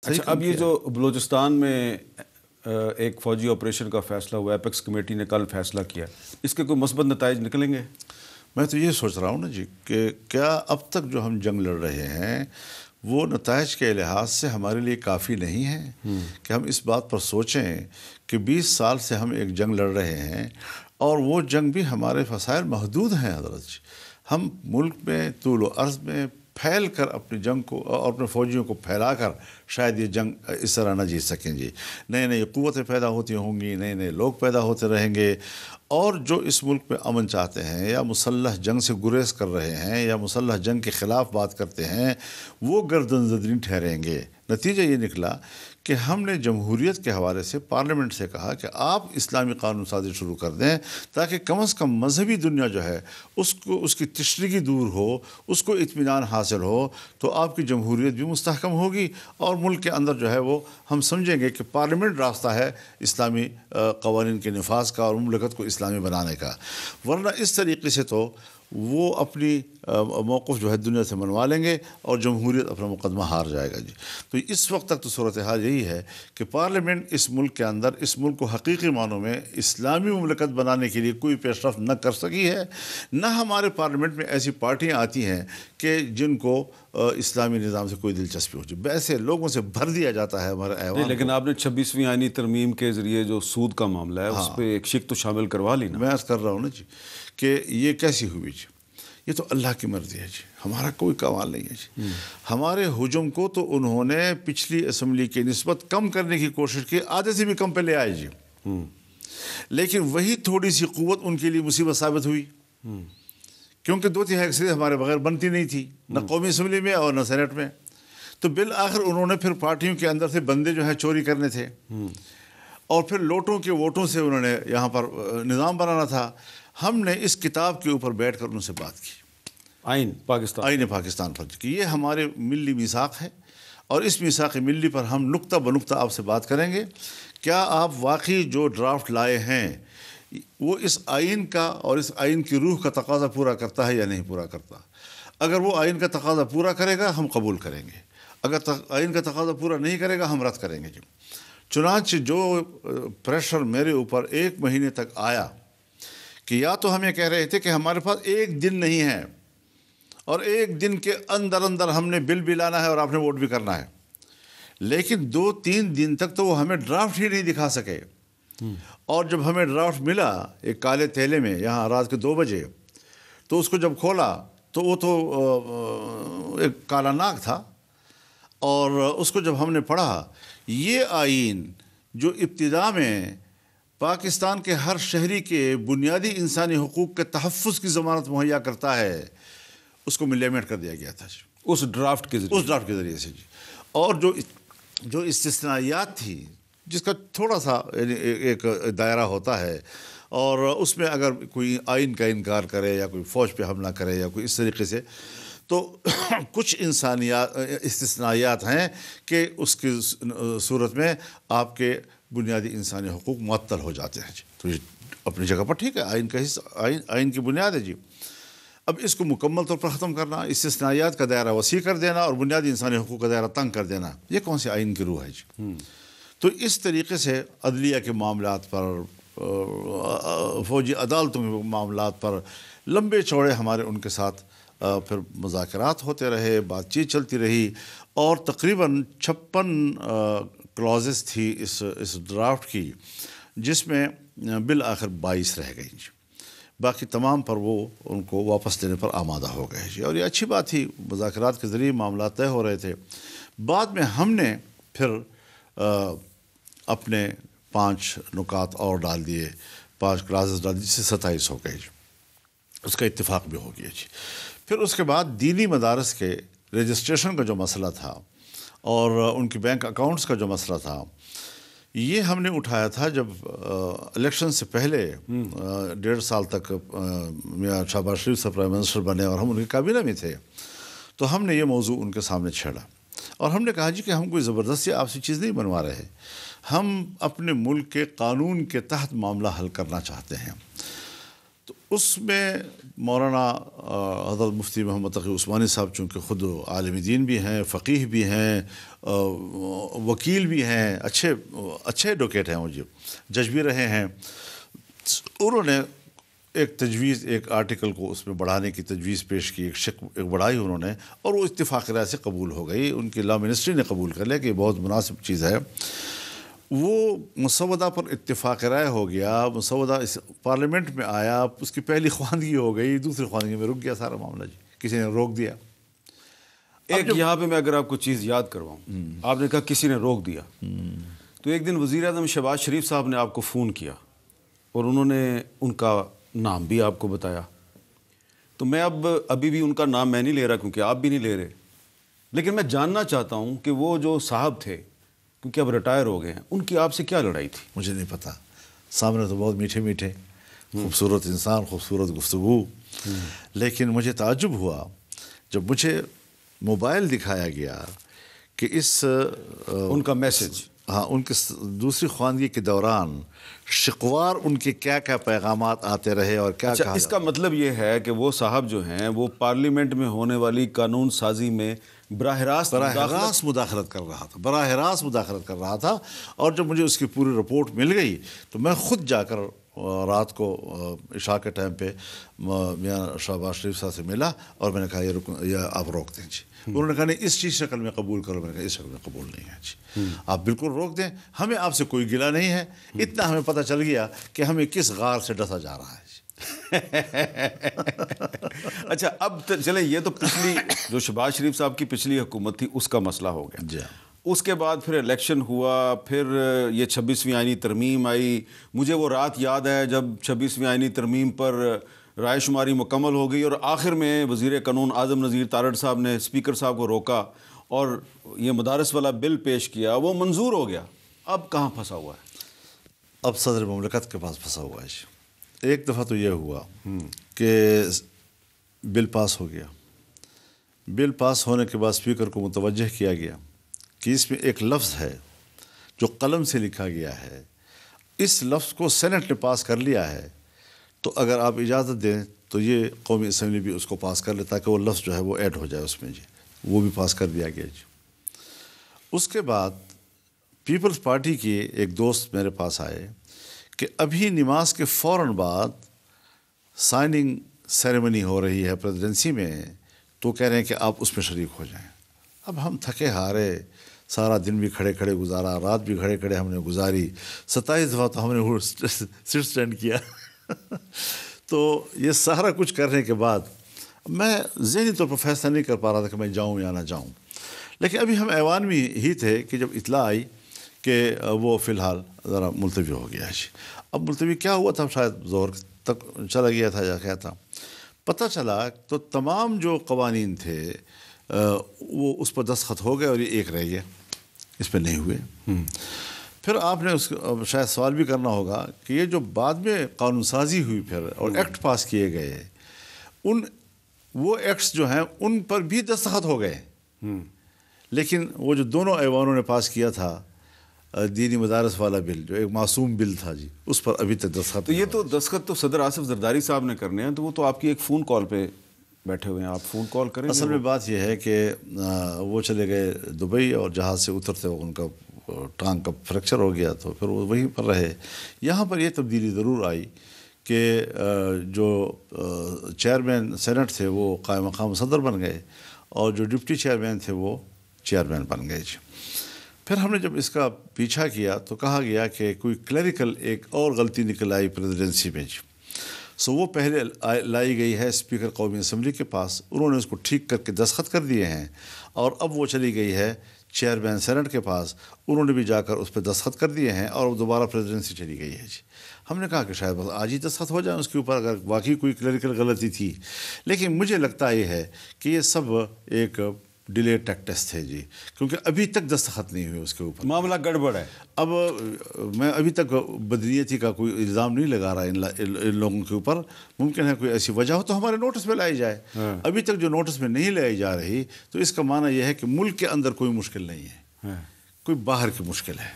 اچھا، اب یہ جو بلوچستان میں ایک فوجی آپریشن کا فیصلہ ہوا، ایپیکس کمیٹی نے کل فیصلہ کیا، اس کے کوئی مثبت نتائج نکلیں گے؟ میں تو یہ سوچ رہا ہوں نا جی کہ کیا اب تک جو ہم جنگ لڑ رہے ہیں وہ نتائج کے لحاظ سے ہمارے لیے کافی نہیں ہے کہ ہم اس بات پر سوچیں کہ 20 سال سے ہم ایک جنگ لڑ رہے ہیں اور وہ جنگ بھی ہمارے وسائل محدود ہیں حضرت جی. ہم ملک میں طول و عرض میں پھیل کر اپنی جنگ کو اور اپنے فوجیوں کو پھیلا کر شاید یہ جنگ اس طرح نہ جیت سکیں جی. نئے نئی قوتیں پیدا ہوتی ہوں گی، نئے نئے لوگ پیدا ہوتے رہیں گے، اور جو اس ملک میں امن چاہتے ہیں یا مسلح جنگ سے گریز کر رہے ہیں یا مسلح جنگ کے خلاف بات کرتے ہیں وہ گردن زدین ٹھہریں گے. نتیجہ یہ نکلا کہ ہم نے جمہوریت کے حوالے سے پارلیمنٹ سے کہا کہ آپ اسلامی قانون سازی شروع کر دیں تاکہ کم از کم مذہبی دنیا جو ہے اس کی تشنگی دور ہو، اس کو اطمینان حاصل ہو، تو آپ کی جمہوریت بھی مستحکم ہوگی اور ملک کے اندر جو ہے وہ ہم سمجھیں گے کہ پارلیمنٹ راستہ ہے اسلامی قوانین کے نفاذ کا اور مملکت کو اسلامی بنانے کا. ورنہ اس طریقے سے تو وہ اپنی موقف جو ہے دنیا سے منوا لیں گے اور جمہوریت اپنا مقدمہ ہار جائے گا جی. تو اس وقت تک تو صورتحال یہی ہے کہ پارلیمنٹ اس ملک کے اندر اس ملک کو حقیقی معنوں میں اسلامی مملکت بنانے کے لیے کوئی پیش رفت نہ کر سکی ہے، نہ ہمارے پارلیمنٹ میں ایسی پارٹیاں آتی ہیں کہ جن کو اسلامی نظام سے کوئی دلچسپی ہو جائے. ویسے لوگوں سے بھر دیا جاتا ہے ہمارے ایوان. لیکن آپ نے 26ویں آئینی ترمیم کے ذریعے جو سود کا معاملہ ہے اس پہ ایک شق تو شامل کروا لی نا. میں عرض کر رہا ہوں نا جی کہ یہ کیسی ہوئی جی، یہ تو اللہ کی مرضی ہے جی، ہمارا کوئی کمال نہیں ہے جی. ہمارے حجم کو تو انہوں نے پچھلی اسمبلی کی نسبت کم کرنے کی کوشش کی، آدھے سے بھی کم پہ لے آئے جی. لیکن وہی تھوڑی سی قوت ان کے لیے مصیبت ثابت ہوئی، کیونکہ 2/3 اکثریت ہمارے بغیر بنتی نہیں تھی، نہ قومی اسمبلی میں اور نہ سینٹ میں. تو بالآخر انہوں نے پھر پارٹیوں کے اندر سے بندے جو ہیں چوری کرنے تھے اور پھر لوٹوں کے ووٹوں سے انہوں نے یہاں پر نظام بنانا تھا. ہم نے اس کتاب کے اوپر بیٹھ کر ان سے بات کی، آئین پاکستان پر، کہ یہ ہمارے ملی میثاق ہے اور اس میثاق ملی پر ہم نقطہ بنقطہ آپ سے بات کریں گے. کیا آپ واقعی جو ڈرافٹ لائے ہیں وہ اس آئین کا اور اس آئین کی روح کا تقاضا پورا کرتا ہے یا نہیں پورا کرتا؟ اگر وہ آئین کا تقاضا پورا کرے گا ہم قبول کریں گے، اگر آئین کا تقاضا پورا نہیں کرے گا ہم رد کریں گے جی. چنانچہ جو پریشر میرے اوپر 1 مہینے تک آیا کہ یا تو ہمیں کہہ رہے تھے کہ ہمارے پاس 1 دن نہیں ہے اور 1 دن کے اندر اندر ہم نے بل بھی لانا ہے اور آپ نے ووٹ بھی کرنا ہے، لیکن 2-3 دن تک تو وہ ہمیں ڈرافٹ ہی نہیں دکھا سکے. اور جب ہمیں ڈرافٹ ملا ایک کالے تھیلے میں یہاں رات کے 2 بجے، تو اس کو جب کھولا تو وہ تو ایک کالا ناگ تھا. اور اس کو جب ہم نے پڑھا، یہ آئین جو ابتدا میں پاکستان کے ہر شہری کے بنیادی انسانی حقوق کے تحفظ کی ضمانت مہیا کرتا ہے، اس کو ملیمٹ کر دیا گیا تھا جی اس ڈرافٹ کے ذریعے سے جی. اور جو استثنائیات تھی جس کا تھوڑا سا ایک دائرہ ہوتا ہے، اور اس میں اگر کوئی آئین کا انکار کرے یا کوئی فوج پہ حملہ کرے یا کوئی اس طریقے سے، تو کچھ استثنائیات ہیں کہ اس کی صورت میں آپ کے بنیادی انسانی حقوق معطل ہو جاتے ہیں جی. تو یہ اپنی جگہ پر ٹھیک ہے، آئین کا حصہ، آئین کی بنیاد ہے جی. اب اس کو مکمل طور پر ختم کرنا، استثنائیات کا دائرہ وسیع کر دینا اور بنیادی انسانی حقوق کا دائرہ تنگ کر دینا، یہ کون سی آئین کی روح ہے جی؟ تو اس طریقے سے عدلیہ کے معاملات پر، فوجی عدالتوں کے معاملات پر لمبے چوڑے ہمارے ان کے ساتھ پھر مذاکرات ہوتے رہے، بات چیت چلتی رہی، اور تقریباً 56 کلازز تھی اس ڈرافٹ کی، جس میں بالآخر 22 رہ گئی جی. باقی تمام پر وہ ان کو واپس لینے پر آمادہ ہو گئے جی. اور یہ اچھی بات تھی، مذاکرات کے ذریعے معاملات طے ہو رہے تھے. بعد میں ہم نے پھر اپنے 5 نکات اور ڈال دیے، 5 کلازز ڈال دیے، جس سے 27 ہو گئے جی. اس کا اتفاق بھی ہو گیا جی. پھر اس کے بعد دینی مدارس کے رجسٹریشن کا جو مسئلہ تھا اور ان کی بینک اکاؤنٹس کا جو مسئلہ تھا، یہ ہم نے اٹھایا تھا جب الیکشن سے پہلے 1.5 سال تک میاں شہباز شریف سے پرائم منسٹر بنے اور ہم ان کی کابینہ میں تھے. تو ہم نے یہ موضوع ان کے سامنے چھیڑا اور ہم نے کہا جی کہ ہم کوئی زبردستی آپ سے چیز نہیں بنوا رہے، ہم اپنے ملک کے قانون کے تحت معاملہ حل کرنا چاہتے ہیں. تو اس میں مولانا حضرت مفتی محمد تقی عثمانی صاحب چونکہ خود عالم دین بھی ہیں، فقیہ بھی ہیں، وکیل بھی ہیں، اچھے ایڈوکیٹ ہیں، وہ جج بھی رہے ہیں، انہوں نے ایک تجویز، ایک آرٹیکل کو اس میں بڑھانے کی تجویز پیش کی، ایک بڑھائی انہوں نے، اور وہ اتفاق رائے سے قبول ہو گئی، ان کی لا منسٹری نے قبول کر لیا کہ یہ بہت مناسب چیز ہے۔ وہ مسودہ پر اتفاق رائے ہو گیا، مسودہ اس پارلیمنٹ میں آیا، اس کی پہلی خواندگی ہو گئی، دوسری خواندگی میں رک گیا سارا معاملہ جی، کسی نے روک دیا۔ ایک یہاں پہ میں اگر آپ کو چیز یاد کرواؤں، آپ نے کہا کسی نے روک دیا، تو ایک دن وزیر اعظم شہباز شریف صاحب نے آپ کو فون کیا اور انہوں نے ان کا نام بھی آپ کو بتایا، تو میں ابھی بھی ان کا نام میں نہیں لے رہا کیونکہ آپ بھی نہیں لے رہے، لیکن میں جاننا چاہتا ہوں کہ وہ جو صاحب تھے، کیونکہ اب ریٹائر ہو گئے ہیں، ان کی آپ سے کیا لڑائی تھی؟ مجھے نہیں پتا، سامنے تو بہت میٹھے میٹھے، خوبصورت انسان، خوبصورت گفتگو، لیکن مجھے تعجب ہوا جب مجھے موبائل دکھایا گیا کہ اس ان کا میسج، ہاں، ان کے دوسری خواندگی کے دوران شقوار ان کے کیا کیا پیغامات آتے رہے اور کیا کہا۔ اس کا مطلب یہ ہے کہ وہ صاحب جو ہیں وہ پارلیمنٹ میں ہونے والی قانون سازی میں براہ راست مداخلت کر رہا تھا، اور جب مجھے اس کی پوری رپورٹ مل گئی تو میں خود جا کر رات کو عشاء کے ٹائم پہ میاں شہباز شریف صاحب سے ملا اور میں نے کہا یہ آپ روک دیں جی۔ انہوں نے کہا نہیں، اس چیز شکل میں قبول کرو، میں نے کہا اس شکل میں قبول نہیں ہے جی، آپ بالکل روک دیں، ہمیں آپ سے کوئی گلہ نہیں ہے، اتنا ہمیں پتہ چل گیا کہ ہمیں کس غار سے ڈسا جا رہا ہے جی۔ اچھا، اب چلیں، یہ تو پچھلی جو شہباز شریف صاحب کی پچھلی حکومت تھی اس کا مسئلہ ہو گیا جی۔ اس کے بعد پھر الیکشن ہوا، پھر یہ 26ویں آئینی ترمیم آئی، مجھے وہ رات یاد ہے جب 26ویں آئینی ترمیم پر رائے شماری مکمل ہو گئی اور آخر میں وزیر قانون اعظم نذیر تارڑ صاحب نے اسپیکر صاحب کو روکا اور یہ مدارس والا بل پیش کیا، وہ منظور ہو گیا۔ اب کہاں پھنسا ہوا ہے؟ اب صدر مملکت کے پاس پھنسا ہوا ہے۔ ایک دفعہ تو یہ ہوا کہ بل پاس ہو گیا، بل پاس ہونے کے بعد اسپیکر کو متوجہ کیا گیا کہ اس میں ایک لفظ ہے جو قلم سے لکھا گیا ہے، اس لفظ کو سینٹ نے پاس کر لیا ہے، تو اگر آپ اجازت دیں تو یہ قومی اسمبلی بھی اس کو پاس کر لے تاکہ وہ لفظ جو ہے وہ ایڈ ہو جائے اس میں جی، وہ بھی پاس کر دیا گیا جی۔ اس کے بعد پیپلز پارٹی کے ایک دوست میرے پاس آئے کہ ابھی نماز کے فوراً بعد سائننگ سیریمنی ہو رہی ہے پریزیڈنسی میں، تو کہہ رہے ہیں کہ آپ اس میں شریک ہو جائیں۔ اب ہم تھکے ہارے، سارا دن بھی کھڑے کھڑے گزارا، رات بھی کھڑے کھڑے ہم نے گزاری، 27 دفعہ تو ہم نے سٹ سٹینڈ کیا۔ تو یہ سارا کچھ کرنے کے بعد میں ذہنی طور پر فیصلہ نہیں کر پا رہا تھا کہ میں جاؤں یا نہ جاؤں، لیکن ابھی ہم ایوان میں ہی تھے کہ جب اطلاع آئی کہ وہ فی الحال ذرا ملتوی ہو گیا ہے۔ اب ملتوی کیا ہوا تھا، شاید ظہر تک چلا گیا تھا یا کیا تھا، پتہ چلا تو تمام جو قوانین تھے وہ اس پر دستخط ہو گئے اور یہ ایک رہ گیا، اس پہ نہیں ہوئے۔ پھر آپ نے اس شاید سوال بھی کرنا ہوگا کہ یہ جو بعد میں قانون سازی ہوئی پھر اور ایکٹ پاس کیے گئے، وہ ایکٹس جو ہیں ان پر بھی دستخط ہو گئے، لیکن وہ جو دونوں ایوانوں نے پاس کیا تھا دینی مدارس والا بل، جو ایک معصوم بل تھا جی، اس پر ابھی تک دستخط۔ تو یہ تو دستخط تو صدر آصف زرداری صاحب نے کرنے ہیں، تو وہ تو آپ کی ایک فون کال پہ بیٹھے ہوئے ہیں، آپ فون کال کریں۔ اصل میں بات یہ ہے کہ وہ چلے گئے دبئی اور جہاز سے اترتے ان کا ٹانگ کا فریکچر ہو گیا، تو پھر وہ وہیں پر رہے۔ یہاں پر یہ تبدیلی ضرور آئی کہ جو چیئرمین سینٹ تھے وہ قائم مقام صدر بن گئے اور جو ڈپٹی چیئرمین تھے وہ چیئرمین بن گئے جی۔ پھر ہم نے جب اس کا پیچھا کیا تو کہا گیا کہ کوئی کلیریکل ایک اور غلطی نکل آئی پریزیڈنسی میں جی، سو وہ پہلے لائی گئی ہے اسپیکر قومی اسمبلی کے پاس، انہوں نے اس کو ٹھیک کر کے دستخط کر دیے ہیں، اور اب وہ چلی گئی ہے چیئرمین سینٹ کے پاس، انہوں نے بھی جا کر اس پہ دستخط کر دیے ہیں اور وہ دوبارہ پریزیڈنسی چلی گئی ہے جی۔ ہم نے کہا کہ شاید بس آج ہی دستخط ہو جائیں اس کے اوپر اگر واقعی کوئی کلیریکل غلطی تھی، لیکن مجھے لگتا یہ ہے کہ یہ سب ایک ڈیلے ٹیکٹس تھے جی، کیونکہ ابھی تک دستخط نہیں ہوئے اس کے اوپر، معاملہ گڑبڑ ہے۔ اب میں ابھی تک بدنیتی کا کوئی الزام نہیں لگا رہا ان لوگوں کے اوپر، ممکن ہے کوئی ایسی وجہ ہو تو ہمارے نوٹس میں لائی جائے، ابھی تک جو نوٹس میں نہیں لائی جا رہی تو اس کا معنی یہ ہے کہ ملک کے اندر کوئی مشکل نہیں ہے، کوئی باہر کی مشکل ہے۔